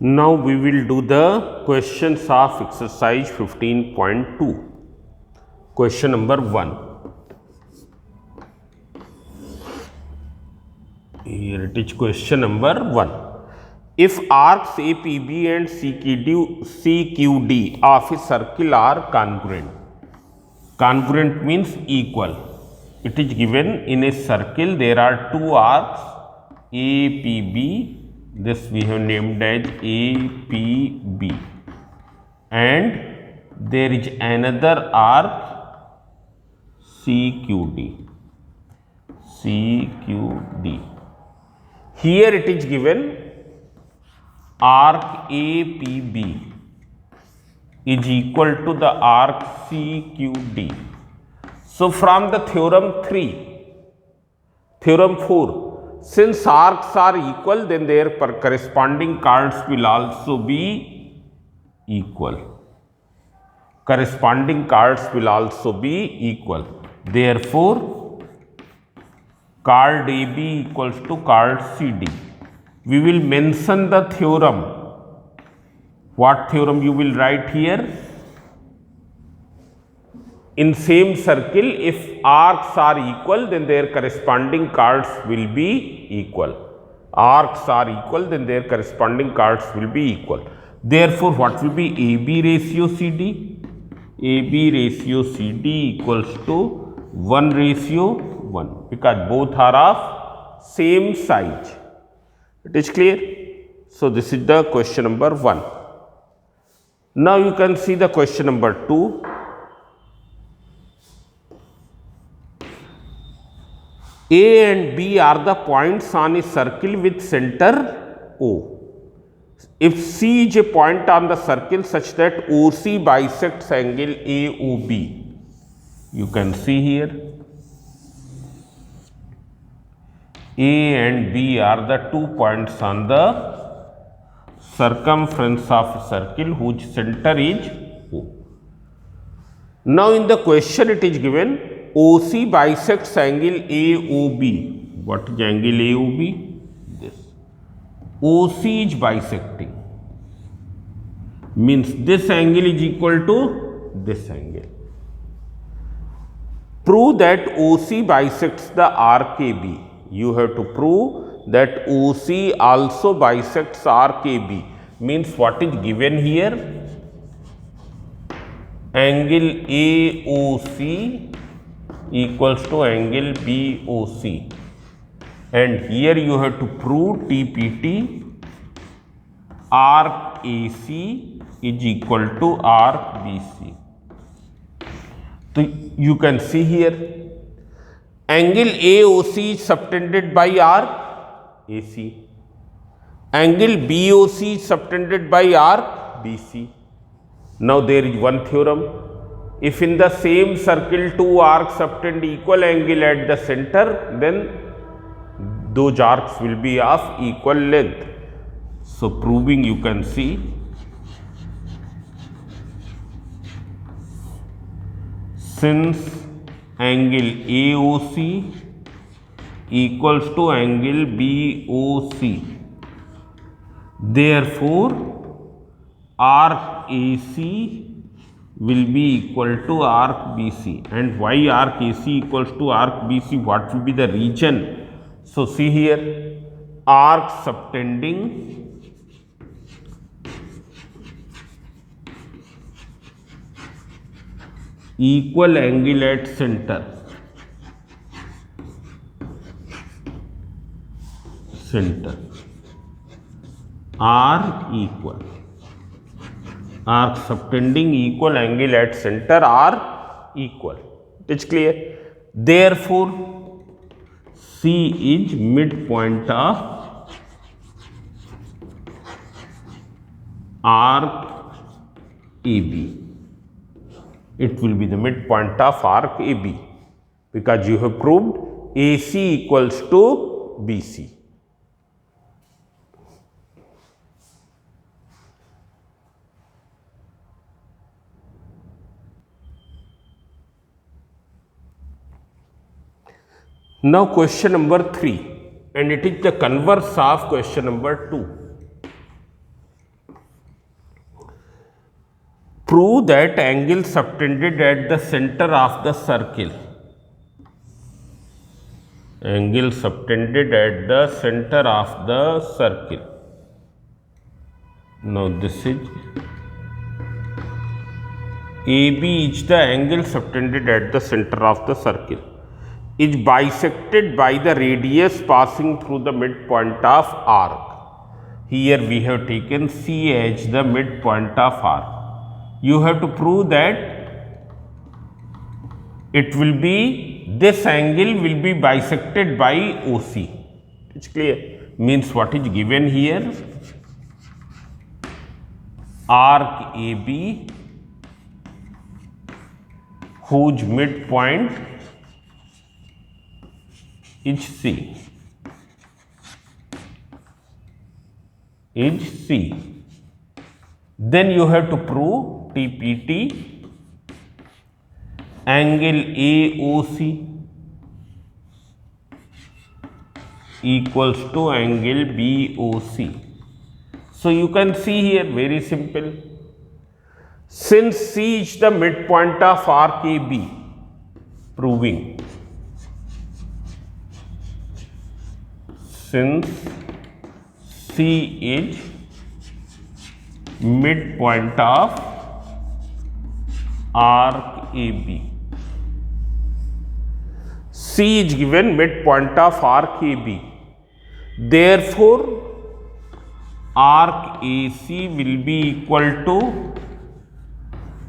Now we will do the questions of exercise 15.2. Question number 1. Here it is question number 1. If arcs APB and CQD of a circle are congruent. Congruent means equal. It is given in a circle there are two arcs APB. This we have named as APB, and there is another arc CQD. Here it is given arc APB is equal to the arc CQD. So from the theorem 4, since arcs are equal, then their corresponding chords will also be equal. Corresponding chords will also be equal. Therefore, chord AB equals to chord CD. We will mention the theorem. What theorem you will write here? In same circle, if arcs are equal, then their corresponding chords will be equal. Arcs are equal, then their corresponding chords will be equal. Therefore, what will be AB ratio CD? AB ratio CD equals to 1 ratio 1, because both are of same size. It is clear? So, this is the question number 1. Now, you can see the question number 2. A and B are the points on a circle with center O. If C is a point on the circle such that OC bisects angle AOB, you can see here A and B are the 2 points on the circumference of a circle whose center is O. Now in the question it is given OC bisects angle AOB. What is angle AOB? This. OC is bisecting. Means this angle is equal to this angle. Prove that OC bisects the arc AB. You have to prove that OC also bisects arc AB. Means what is given here? Angle AOC equals to angle BOC, and here you have to prove TPT arc AC is equal to arc BC. So you can see here angle AOC is subtended by arc AC, angle BOC is subtended by arc BC. Now there is one theorem. If in the same circle two arcs subtend equal angle at the center, then those arcs will be of equal length. So proving, you can see since angle AOC equals to angle BOC, therefore arc AC will be equal to arc BC. And why arc AC equals to arc BC? What will be the region? So see here, arc subtending equal angle at center. Are equal. Arc subtending equal angle at center are equal. It is clear. Therefore, C is midpoint of arc AB. It will be the midpoint of arc AB, because you have proved AC equals to BC. Now question number 3, and it is the converse of question number 2. prove that angle subtended at the center of the circle, angle subtended at the center of the circle. Now this is AB is the angle subtended at the center of the circle, is bisected by the radius passing through the midpoint of arc. Here we have taken C as the midpoint of arc. You have to prove that it will be, this angle will be bisected by OC. It's clear? Means what is given here? Arc AB whose midpoint is C. Is C. Then you have to prove TPT angle AOC equals to angle BOC. So you can see here, very simple. Since C is the midpoint of arc AB, proving since C is midpoint of arc AB, C is given midpoint of arc AB, therefore arc AC will be equal to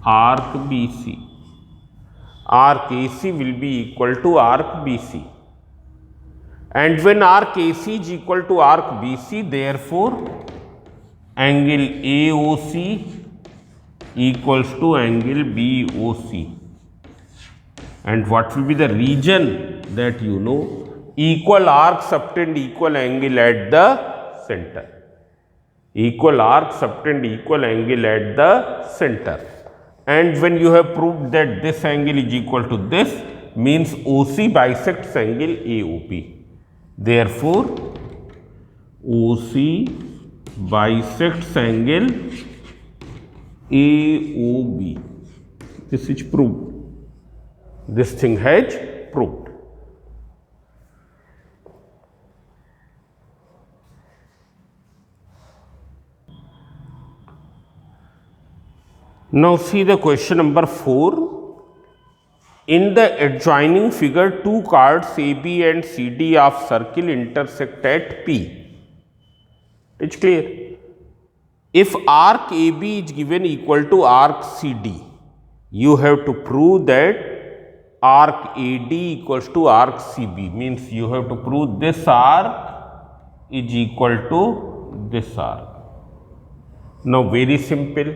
arc BC. Arc AC will be equal to arc BC. And when arc AC is equal to arc BC, therefore angle AOC equals to angle BOC. And what will be the region that you know? Equal arc subtend equal angle at the center. Equal arc subtend equal angle at the center. And when you have proved that this angle is equal to this, means OC bisects angle AOP. Therefore, OC bisects angle AOB. This is proved. This thing has proved. Now see the question number 4. In the adjoining figure, two chords AB and CD of circle intersect at P. It's clear. If arc AB is given equal to arc CD, you have to prove that arc AD equals to arc CB. Means you have to prove this arc is equal to this arc. Now very simple.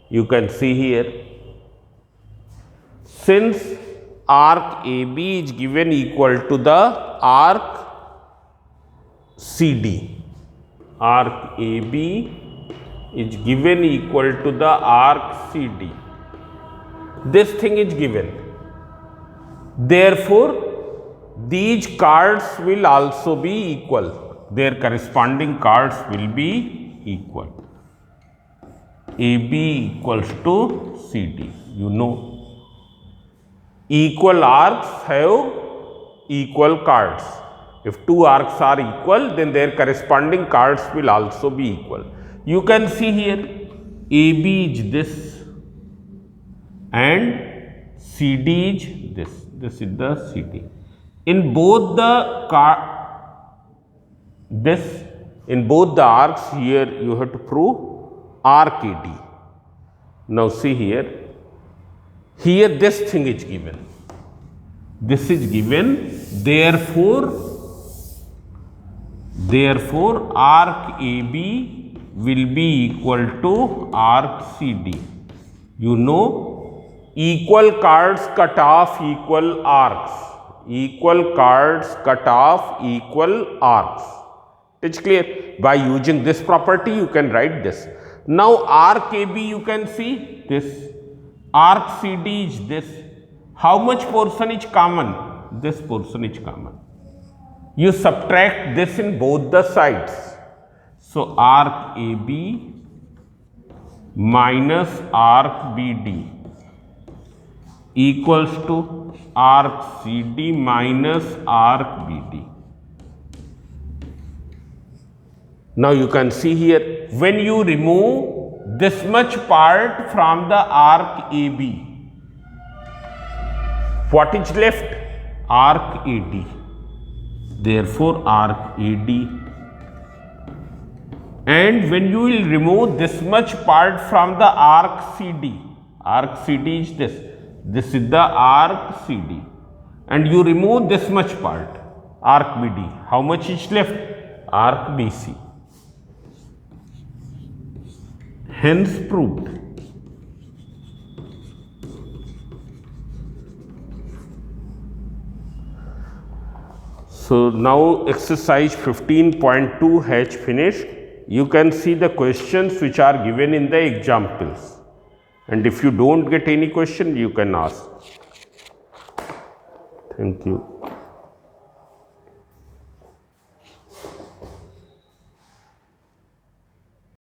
You can see here, since arc AB is given equal to the arc CD, arc AB is given equal to the arc CD, this thing is given. Therefore, these chords will also be equal, their corresponding chords will be equal. AB equals to CD. You know, equal arcs have equal chords. If two arcs are equal, then their corresponding chords will also be equal. You can see here, AB is this and CD is this. This is the CD. In both the in both the arcs here, you have to prove arc AD. Now see here, this thing is given, this is given, therefore arc AB will be equal to arc CD. You know, equal chords cut off equal arcs, equal chords cut off equal arcs. It's clear? By using this property, you can write this. Now arc AB, you can see this, arc CD is this. How much portion is common? This portion is common. You subtract this in both the sides. So arc AB minus arc BD equals to arc CD minus arc BD. Now you can see here, when you remove this much part from the arc AB, what is left? Arc AD. Therefore, arc AD. And when you will remove this much part from the arc CD is this is the arc CD, and you remove this much part, arc BD, how much is left? Arc BC. Hence proved. So now exercise 15.2 has finished. You can see the questions which are given in the examples, and if you don't get any question, you can ask. Thank you.